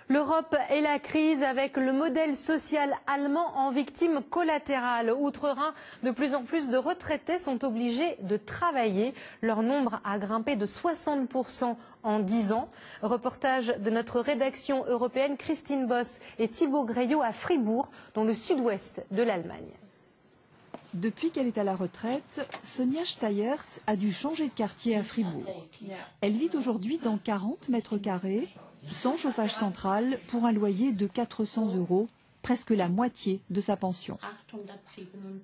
L'Europe et la crise avec le modèle social allemand en victime collatérale. Outre-Rhin, de plus en plus de retraités sont obligés de travailler. Leur nombre a grimpé de 60% en 10 ans. Reportage de notre rédaction européenne Christine Boss et Thibaut Gréaud à Fribourg, dans le sud-ouest de l'Allemagne. Depuis qu'elle est à la retraite, Sonja Steyert a dû changer de quartier à Fribourg. Elle vit aujourd'hui dans 40 mètres carrés, sans chauffage central, pour un loyer de 400 €, presque la moitié de sa pension.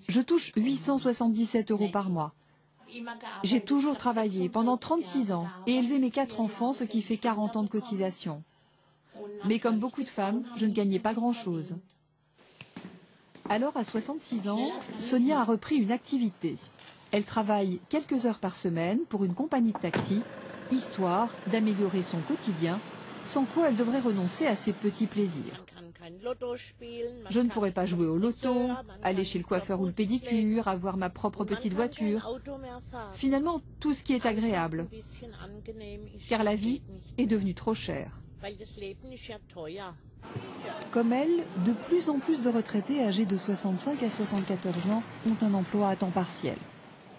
Je touche 877 € par mois. J'ai toujours travaillé pendant 36 ans et élevé mes 4 enfants, ce qui fait 40 ans de cotisation. Mais comme beaucoup de femmes, je ne gagnais pas grand-chose. Alors, à 66 ans, Sonja a repris une activité. Elle travaille quelques heures par semaine pour une compagnie de taxi, histoire d'améliorer son quotidien, sans quoi elle devrait renoncer à ses petits plaisirs. Je ne pourrais pas jouer au loto, aller chez le coiffeur ou le pédicure, avoir ma propre petite voiture. Finalement, tout ce qui est agréable, car la vie est devenue trop chère. Comme elle, de plus en plus de retraités âgés de 65 à 74 ans ont un emploi à temps partiel.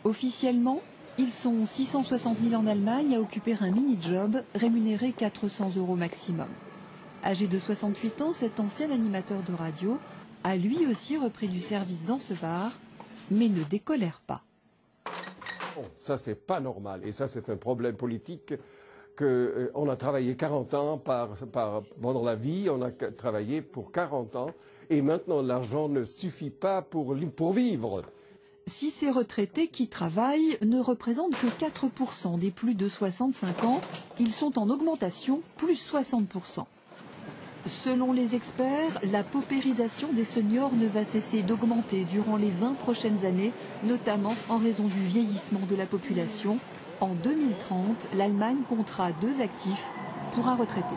Officiellement, ils sont 660 000 en Allemagne à occuper un mini-job rémunéré 400 € maximum. Âgé de 68 ans, cet ancien animateur de radio a lui aussi repris du service dans ce bar, mais ne décolère pas. Ça, c'est pas normal. Et ça, c'est un problème politique. On a travaillé 40 ans pendant la vie, on a travaillé pour 40 ans, et maintenant l'argent ne suffit pas pour vivre. Si ces retraités qui travaillent ne représentent que 4% des plus de 65 ans, ils sont en augmentation, plus 60%. Selon les experts, la paupérisation des seniors ne va cesser d'augmenter durant les 20 prochaines années, notamment en raison du vieillissement de la population. En 2030, l'Allemagne comptera 2 actifs pour un retraité.